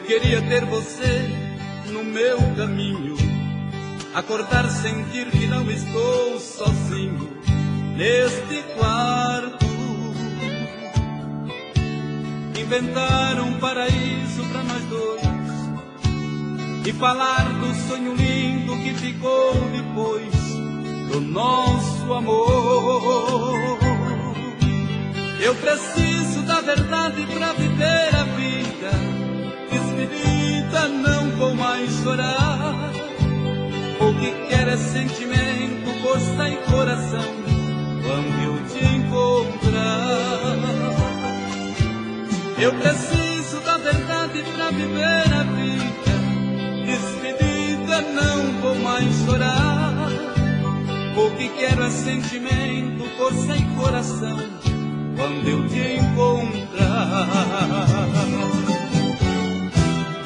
queria ter você no meu caminho, acordar, sentir que não estou sozinho neste quarto. Inventar um paraíso pra nós dois e falar do sonho lindo que ficou depois do nosso amor. Eu preciso da verdade pra viver a vida. Despedida, não vou mais chorar. O que quero é sentimento, força e coração quando eu te encontrar. Eu preciso da verdade pra viver a vida. Despedida, não vou mais chorar. O que quero é sentimento, força e coração quando eu te encontrar.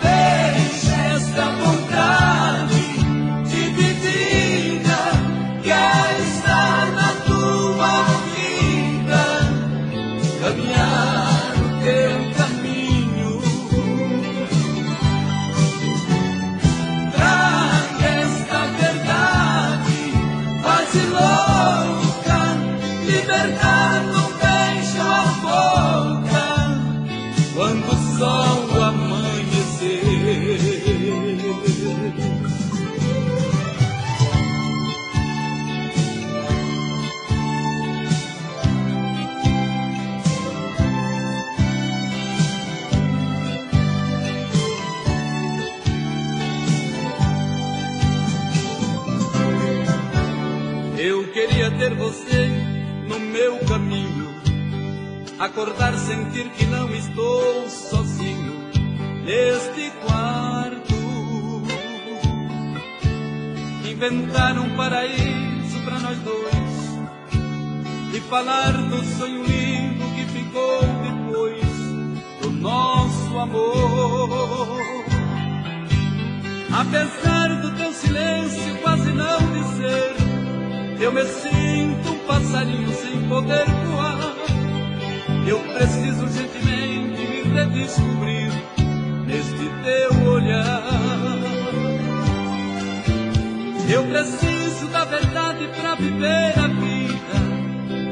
Deixa esta vontade dividida, quero estar na tua vida, caminhar o teu caminho. Traga esta verdade, quase louca, libertar no beijo a boca, quando o sol amanhecer. Eu queria ter você no meu caminho, acordar, sentir que não estou sozinho neste quarto. Inventar um paraíso pra nós dois e falar do sonho lindo que ficou depois do nosso amor. Apesar do teu silêncio quase não dizer, eu me sinto um passarinho sem poder voar. Eu preciso urgentemente me redescobrir neste teu olhar. Eu preciso da verdade pra viver a vida.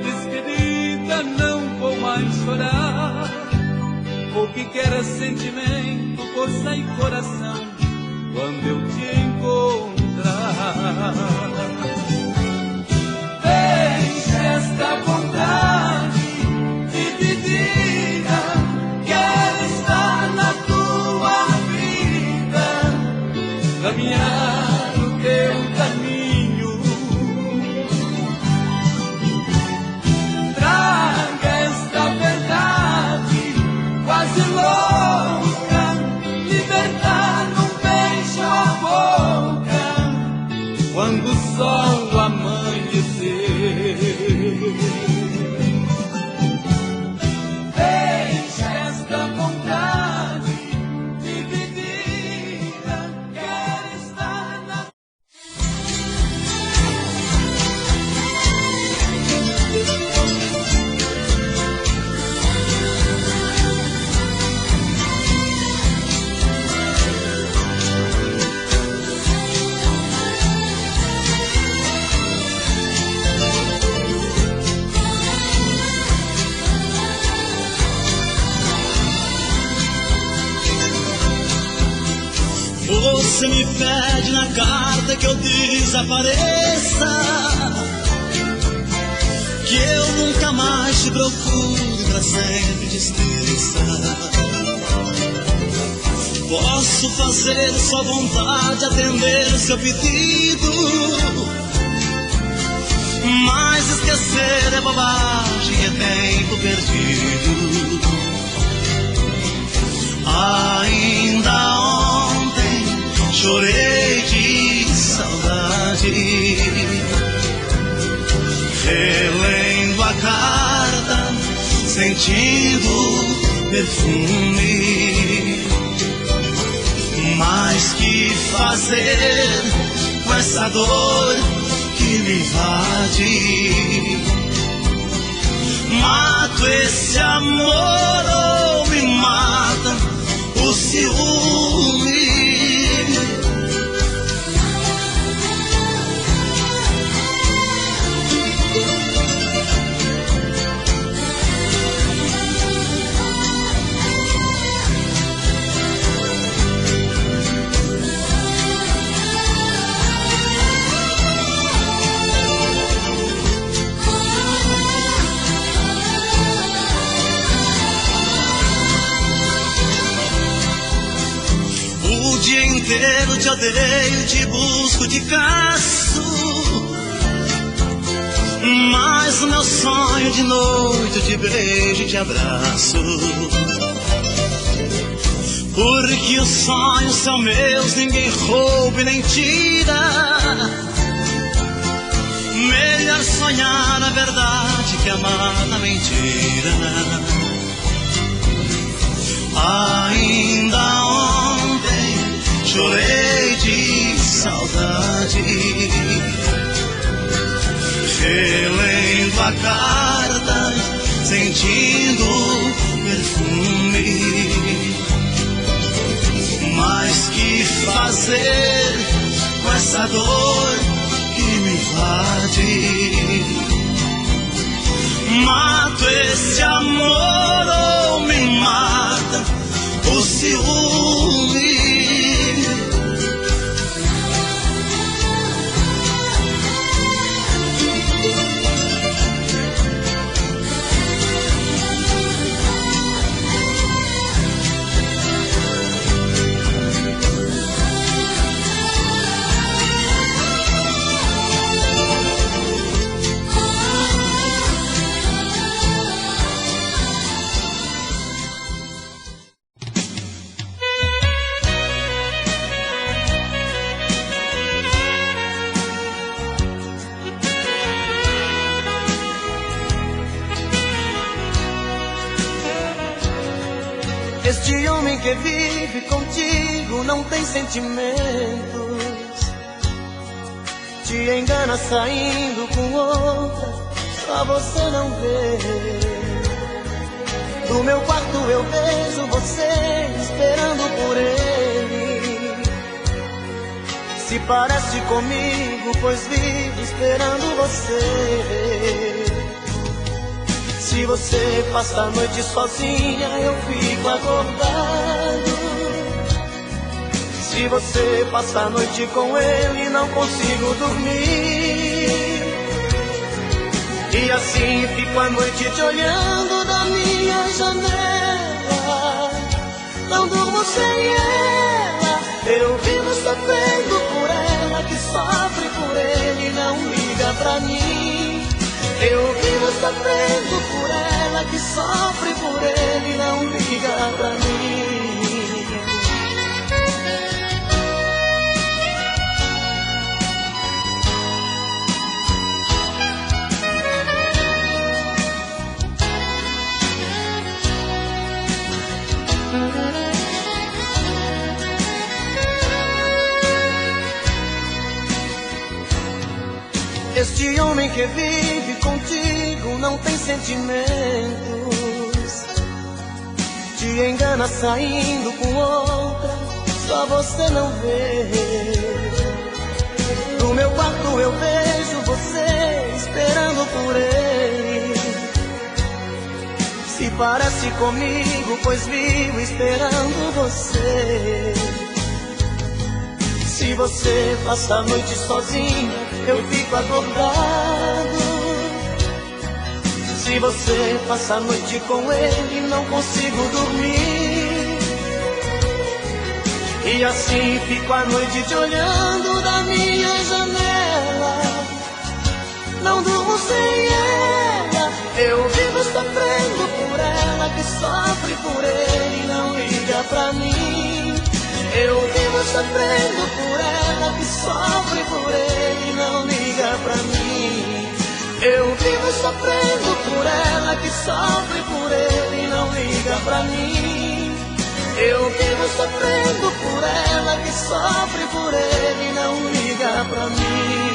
Despedida, não vou mais chorar. O que quero é sentimento, força e coração quando eu te encontrar. Deixa esta vontade dividida, quero estar na tua vida, caminhar o teu caminho. Traga esta verdade, quase louca, libertar num beijo a boca, quando o sol amanhecer. Deixa esta vontade dividida, quero estar na... Você me pede na carta que eu desapareça, que eu nunca mais te procure, pra sempre te esqueça. Posso fazer sua vontade, atender o seu pedido, mas esquecer é bobagem, é tempo perdido. Ainda ontem chorei de saudade, relendo a carta, sentindo perfume. Mas que fazer com essa dor que me invade? Mato esse amor ou me mata o ciúme? inteiro te odeio, te busco, te caço. Mas o meu sonho de noite eu te beijo e te abraço. Porque os sonhos são meus, ninguém rouba e nem tira. Melhor sonhar a verdade que amar na mentira. Ainda ontem chorei de saudade, relendo a carta, sentindo perfume. Mas que fazer com essa dor que me invade? Mato esse amor ou me mata o ciúme? Este homem que vive contigo não tem sentimentos, te engana saindo com outra, só você não vê. Do meu quarto eu vejo você esperando por ele. Se parece comigo, pois vivo esperando você. Se você passa a noite sozinha, eu fico acordado. Se você passa a noite com ele, não consigo dormir. E assim fico a noite te olhando da minha janela. Não durmo sem ela, eu vivo sofrendo por ela, que sofre por ele e não liga pra mim. Eu vivo sofrendo por ela, que sofre por ele e não liga pra mim. Este homem que vive contigo não tem sentimentos, te engana saindo com outra, só você não vê. No meu quarto eu vejo você esperando por ele. Se parece comigo, pois vivo esperando você. Se você passa a noite sozinha, eu fico acordado. Se você passa a noite com ele, não consigo dormir. E assim fico a noite te olhando da minha janela. Não durmo sem ela, eu vivo sofrendo por ela, que sofre por ele e não liga pra mim. Eu vivo sofrendo por ela, que sofre por ele e não liga pra mim. Eu vivo sofrendo por ela, que sofre por ele e não liga pra mim. Eu vivo sofrendo por ela, que sofre por ele e não liga pra mim.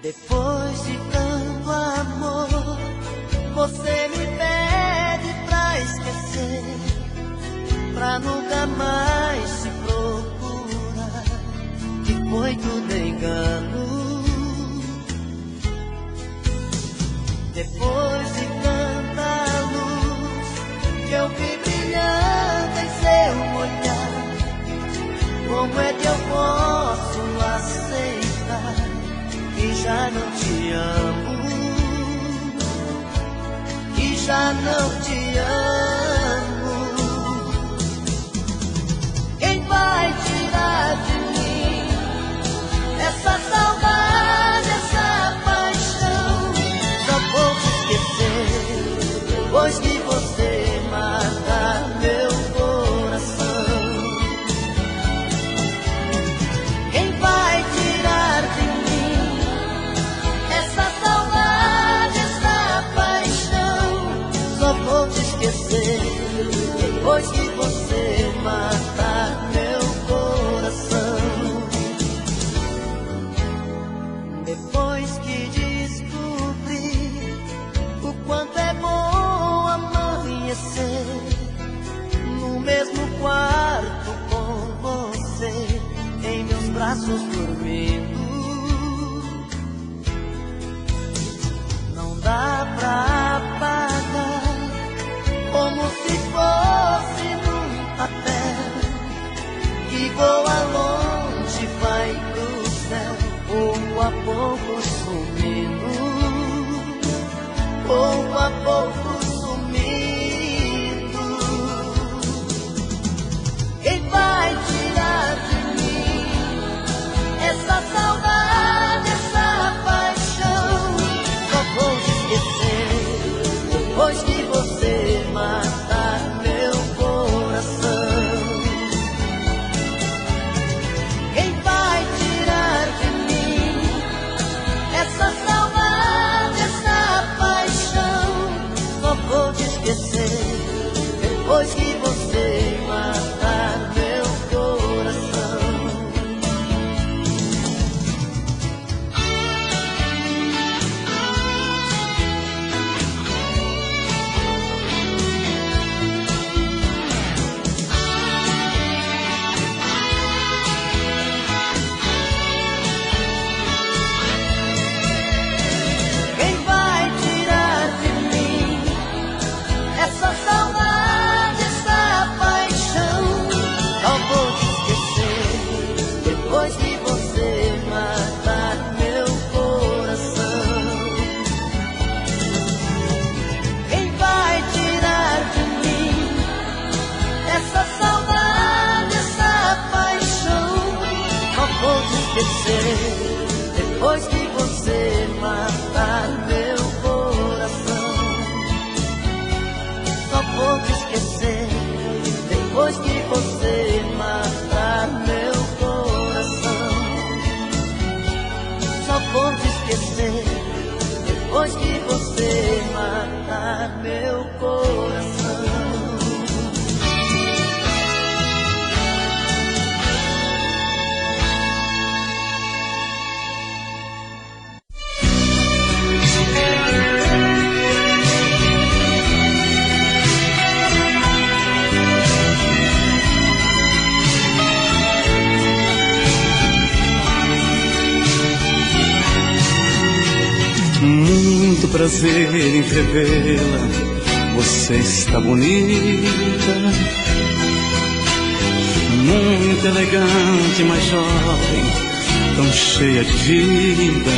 Depois de tanto amor, você me pede pra esquecer, pra nunca mais se procurar, que foi tudo engano. Como é que eu posso aceitar que já não te amo, que já não te amo? Quem vai tirar de mim essa saudade, essa paixão? Só vou te esquecer depois que você matar meu coração. Quem vai tirar de mim essa saudade, essa paixão? Só vou te esquecer depois que você matar meu coração. Depois que descobri o quanto é bom amanhecer no mesmo quarto com você, em meus braços dormindo, não dá pra apagar, como se fosse num papel que voa longe, vai pro céu, pouco a pouco sumindo, pouco a pouco sumindo. Quem vai tirar de mim essa saudade, essa paixão? Só vou te esquecer depois que você matar meu coração. Quem vai tirar de mim essa saudade, essa paixão? Só vou te esquecer depois que você matar meu coração. Quem vai tirar de mim essa saudade, essa paixão? Só vou te esquecer depois que você matar meu coração. Quem vai tirar de mim essa saudade, essa paixão? Só vou te esquecer depois que você matar meu coração. Só vou te esquecer depois que você matar meu coração. Só vou te esquecer depois que você matar meu coração. Muito prazer em revê-la, você está bonita, muito elegante, mas jovem, tão cheia de vida.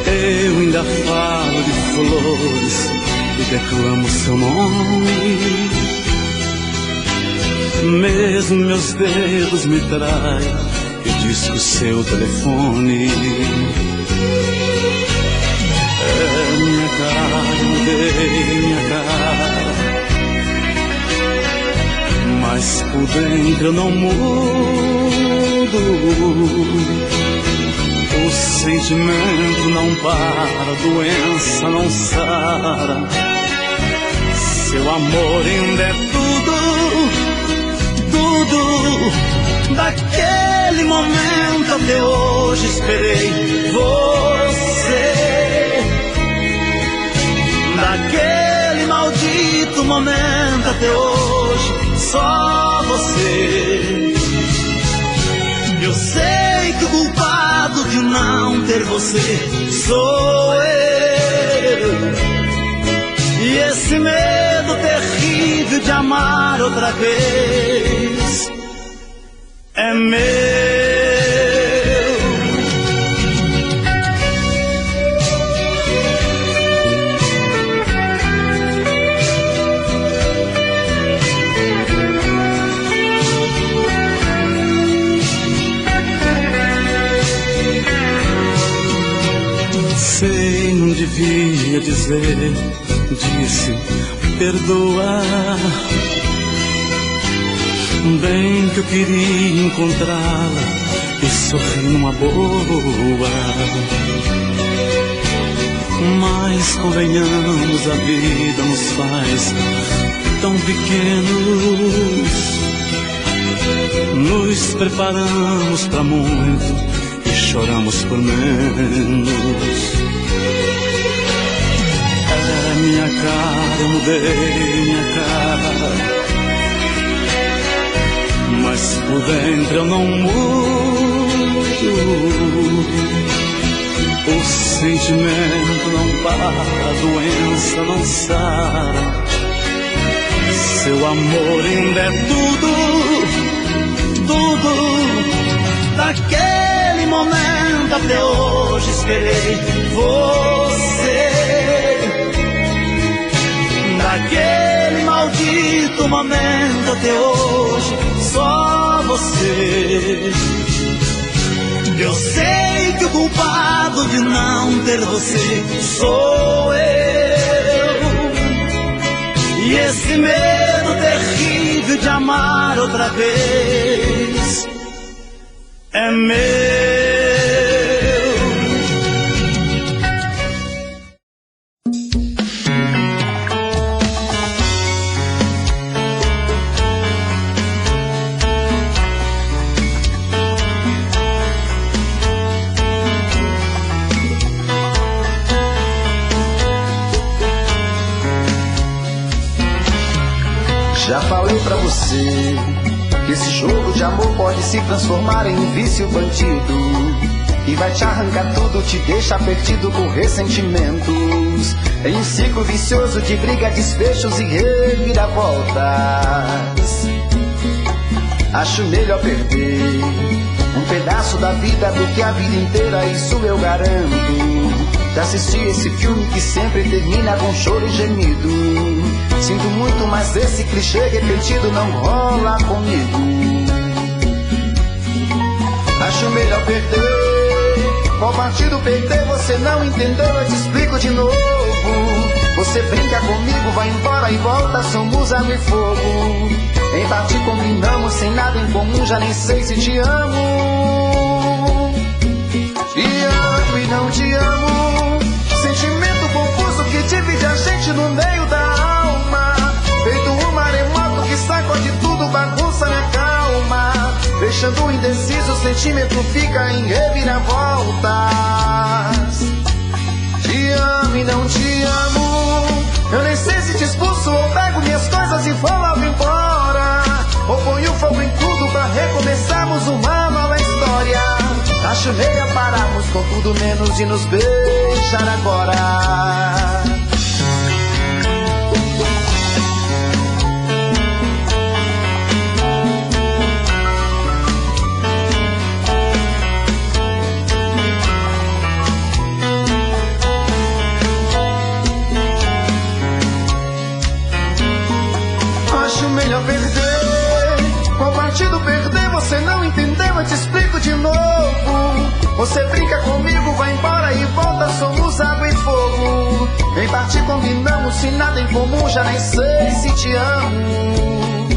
Eu ainda falo de flores e declamo seu nome, mesmo meus dedos me traem e disco o seu telefone. É minha cara, mudei minha cara, mas por dentro eu não mudo. O sentimento não para, a doença não sara. Seu amor ainda é tudo, tudo. Daquele momento até hoje esperei você. Daquele maldito momento até hoje, só você. Eu sei que o culpado de não ter você sou eu. E esse medo terrível de amar outra vez vez é meu. Sei, não devia dizer, disse, perdoa. Bem que eu queria encontrá-la e sorrir numa boa. Mas convenhamos, a vida nos faz tão pequenos. Nos preparamos pra muito e choramos por menos. É minha cara, eu mudei minha cara, mas por dentro eu não mudo. O sentimento não para, a doença não sara. Seu amor ainda é tudo, tudo. Daquele momento até hoje esperei você. Daquele maldito momento até hoje, só você. Eu sei que o culpado de não ter você sou eu. E esse medo terrível de amar outra vez é meu. Já falei pra você que esse jogo de amor pode se transformar em um vício bandido e vai te arrancar tudo, te deixar perdido com ressentimentos, em um ciclo vicioso de briga, desfechos e reviravoltas. Acho melhor perder um pedaço da vida do que a vida inteira, isso eu garanto. Já assisti esse filme que sempre termina com choro e gemido. Sinto muito, mas esse clichê repetido não rola comigo. Acho melhor perder. Qual partido perder? Você não entendeu, eu te explico de novo. Você brinca comigo, vai embora e volta, somos água e fogo. Em parte combinamos, sem nada em comum, já nem sei se te amo. Te amo e não te amo. Sentimento confuso que divide a gente no meio da alma. Feito um maremoto que sacode tudo, bagunça minha calma. Deixando indeciso, o sentimento fica em reviravoltas. Te amo e não te amo. Eu nem sei se te expulso ou pego minhas coisas e vou logo embora, ou ponho fogo em tudo pra recomeçarmos uma nova história. Acho melhor pararmos com tudo menos de nos beijar agora. Acho melhor perder. Qual partido perder? Você não entendeu, eu te explico de novo. Você brinca comigo, vai embora e volta, somos água e fogo. Em parte combinamos, se nada em comum, já nem sei se te amo.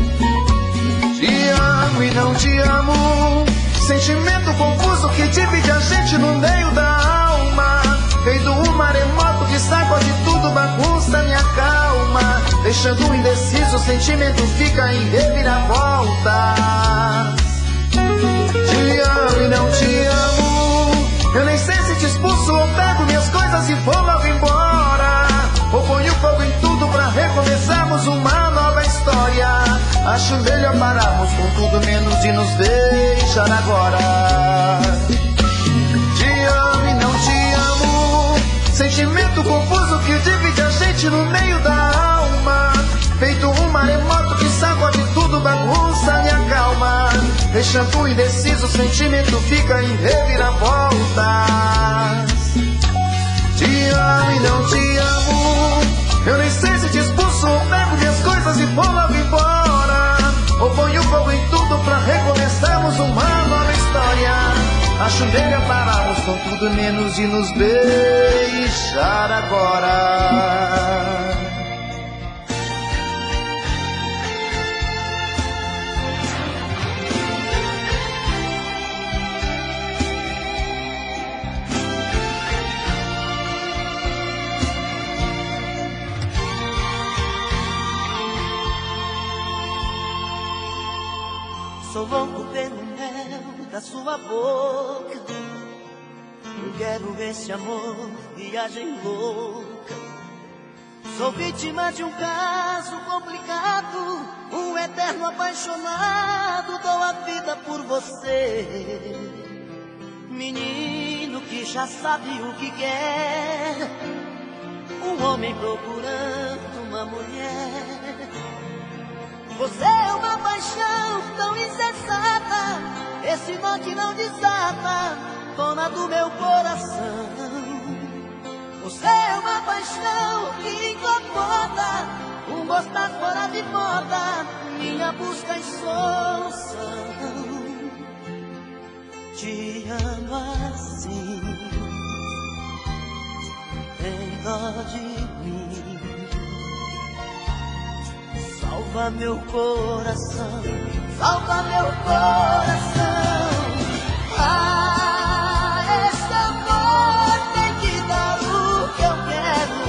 Te amo e não te amo. Sentimento confuso que divide a gente no meio da alma. Feito um maremoto que sacode tudo, bagunça minha calma. Deixando indeciso, o sentimento fica em reviravoltas. Te amo e não te amo. Eu nem sei se te expulso ou pego minhas coisas e vou logo embora, ou ponho fogo em tudo pra recomeçarmos uma nova história. Acho melhor pararmos com tudo menos de nos deixar agora. Te amo e não te amo. Sentimento confuso que divide a gente no meio da alma. Feito um maremoto que sacode tudo, bagunça minha calma. deixando indeciso, o sentimento fica em reviravoltas. Te amo e não te amo, eu nem sei se te expulso ou pego minhas coisas e vou logo embora, ou ponho fogo em tudo pra recomeçarmos uma nova história. Acho melhor pararmos com tudo menos de nos beijar agora. Sou louco pelo mel da sua boca, eu quero esse amor, viagem louca. Sou vítima de um caso complicado, um eterno apaixonado, dou a vida por você. Menino que já sabe o que quer, um homem procurando uma mulher. Você é uma paixão tão insensata, esse nó que não desata, dona do meu coração. Você é uma paixão que incomoda, um gostar fora de moda, minha busca e solução. Te amo assim, tem dó de mim. Salva meu coração, salva meu coração. Ah, esse amor tem que dar o que eu quero,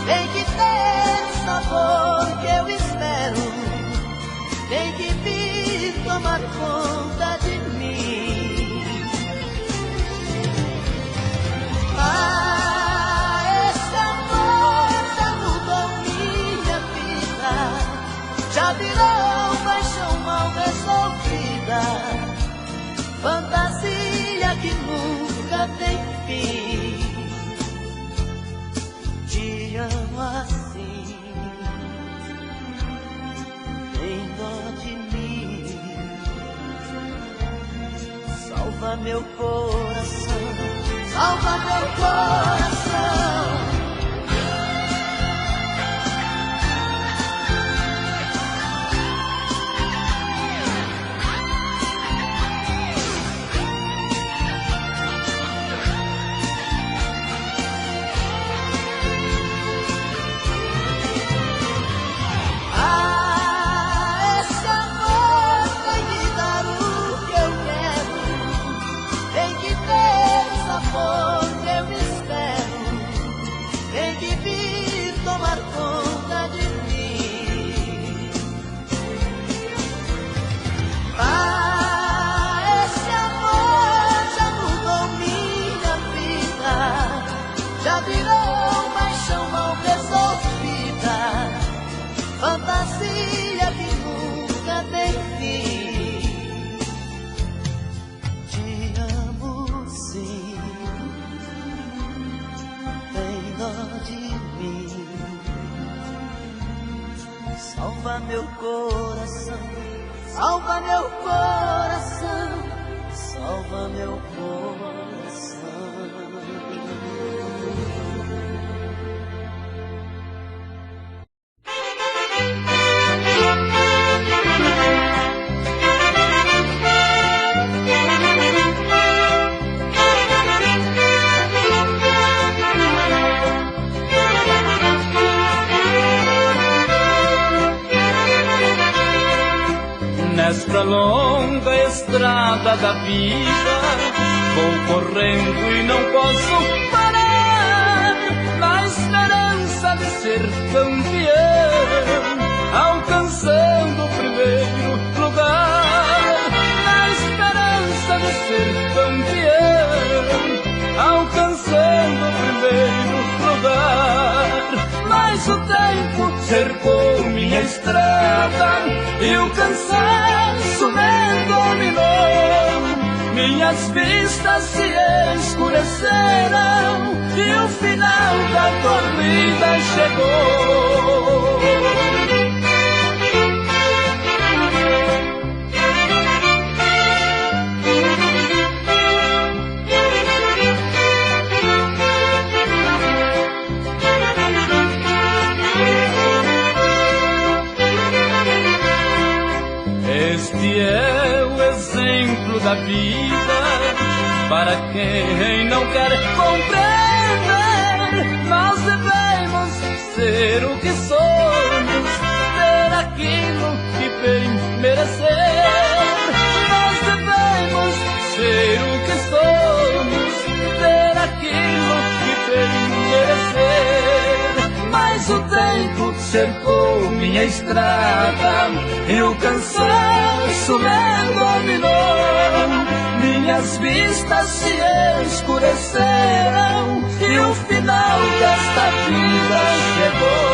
tem que ter o sabor que eu espero, tem que vir tomar conta de mim. Ah, esse amor já mudou minha vida, já virou paixão mal resolvida, fantasia que nunca tem fim. Te amo assim, tem dó de mim. Salva meu coração, salva meu coração. Fantasia que nunca tem fim. Te amo sim, tem dó de mim. Salva meu coração, salva meu coração, salva meu coração. Nesta longa estrada da vida, vou correndo e não posso parar, na esperança de ser campeão, alcançando o primeiro lugar. Na esperança de ser campeão, alcançando o primeiro lugar. Mas o tempo cercou minha estrada e o cansaço me dominou. Minhas vistas se escureceram e o final da corrida chegou. Este é o exemplo da vida para quem não quer compreender. Nós devemos ser o que somos, ter aquilo que bem merecer. Nós devemos ser o que somos, ter aquilo que bem merecer. Mas o tempo cercou minha estrada e o cansaço me dominou. Minhas vistas se escureceram e o final desta vida chegou.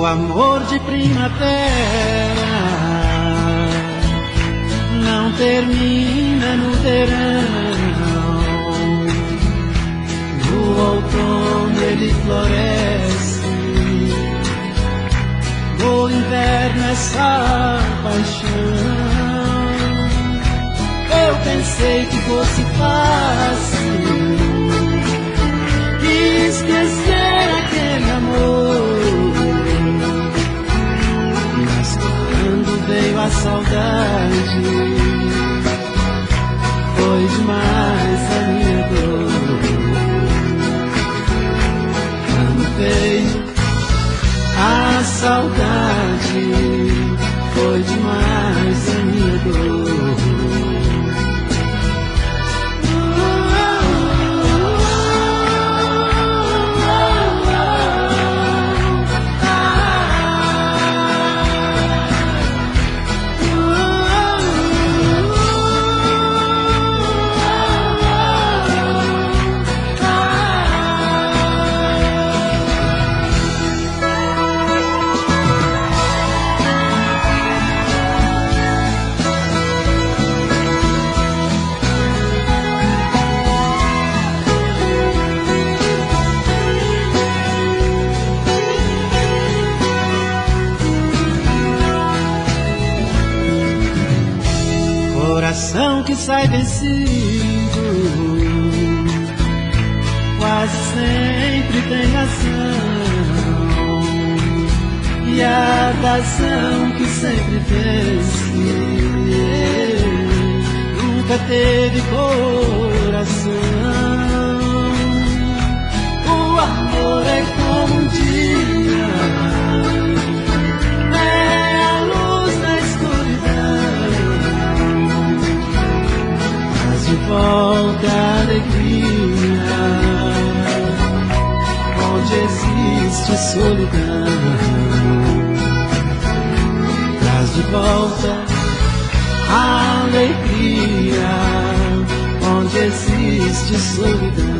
O amor de primavera não termina no verão. No outono ele floresce, no inverno é só paixão. Eu pensei que fosse fácil esquecer aquele amor, veio a saudade, foi demais a minha dor. Quando veio a saudade, foi demais a minha dor. Coração que sai vencido quase sempre tem razão, e a razão que sempre vence nunca teve coração. O amor é como um dia, é a luz na escuridão, de volta a alegria onde existe solidão. Traz de volta a alegria onde existe solidão.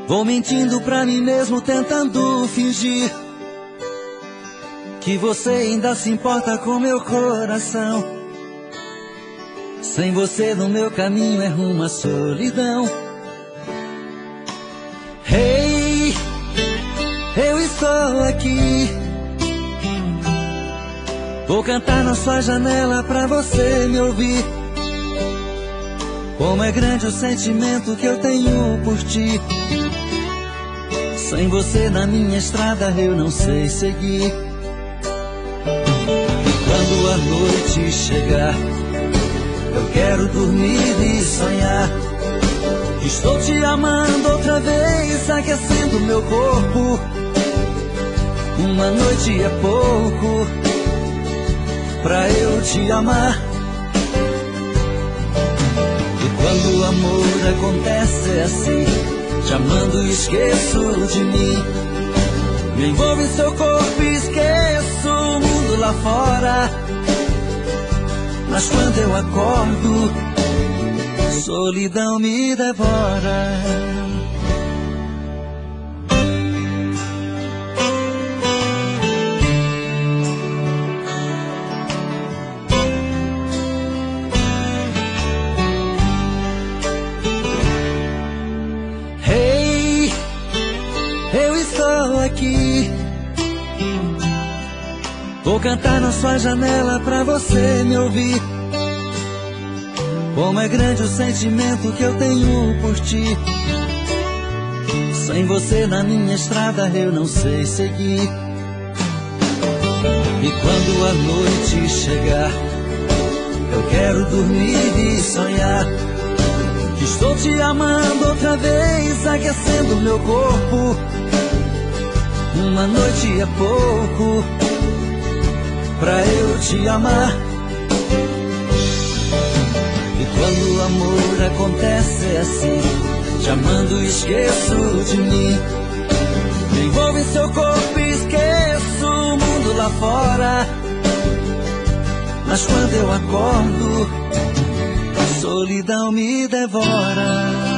Vou mentindo pra mim mesmo, tentando fingir que você ainda se importa com meu coração. Sem você no meu caminho é rumo à solidão. Hey, eu estou aqui. Vou cantar na sua janela pra você me ouvir. Como é grande o sentimento que eu tenho por ti. Sem você na minha estrada eu não sei seguir. E quando a noite chegar, eu quero dormir e sonhar. Estou te amando outra vez, aquecendo meu corpo. Uma noite é pouco pra eu te amar. E quando o amor acontece é assim, te amando e esqueço de mim. Me envolvo em seu corpo e esqueço o mundo lá fora. Mas quando eu acordo, solidão me devora. Hey, eu estou aqui. Vou cantar na sua janela pra você me ouvir. Como é grande o sentimento que eu tenho por ti. Sem você na minha estrada eu não sei seguir. E quando a noite chegar, eu quero dormir e sonhar. Que estou te amando outra vez, aquecendo meu corpo. Uma noite é pouco pra eu te amar. E quando o amor acontece é assim, te amando e esqueço de mim. Me envolvo em seu corpo e esqueço o mundo lá fora. Mas quando eu acordo, a solidão me devora.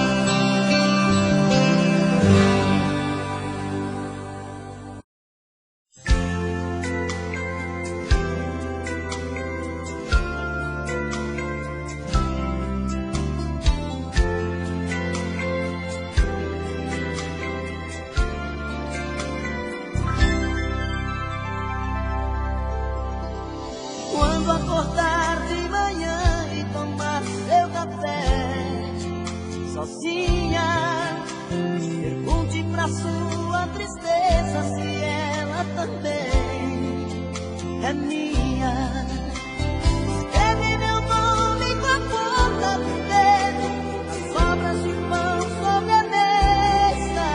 Quando acordar de manhã e tomar seu café sozinha, pergunte pra sua tristeza se ela também é minha. Escreve meu nome com a ponta do dedo nas sobras de pão sobre a mesa.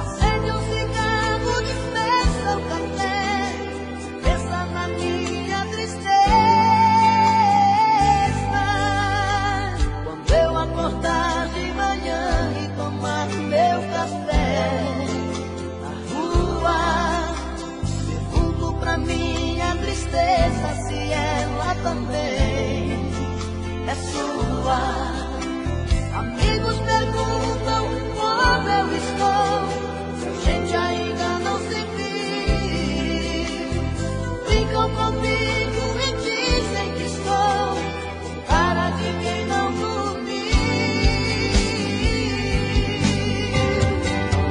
Acende um cigarro, despeça o café, pensa na minha tristeza. Quando eu acordar de manhã e tomar meu café na rua, pergunto pra minha tristeza se ela também é sua. Amigos perguntam como eu estou, se a gente ainda não se viu. Brincam comigo e dizem que estou com cara de quem não dormiu.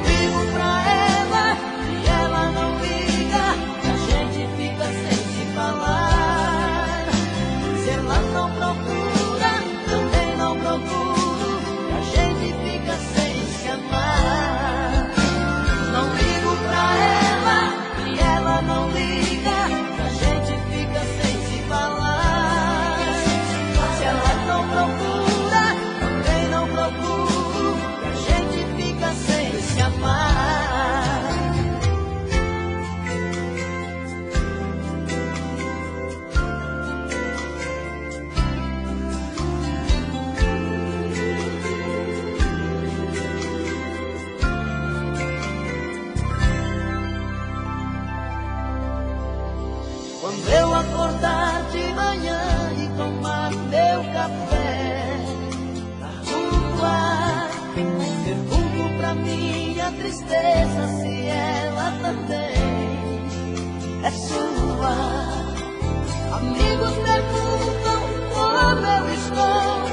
Ligo pra ela e ela não liga, e a gente fica sem se falar. Se ela não procura, também não procuro, e a gente fica sem se amar. Não ligo pra ela e ela não liga, e a gente fica sem se falar. Se ela não procura, também não procuro, e a gente fica sem se amar. Quando eu acordar de manhã e tomar meu café na rua, pergunto pra minha tristeza se ela também é sua. Amigos perguntam como eu estou,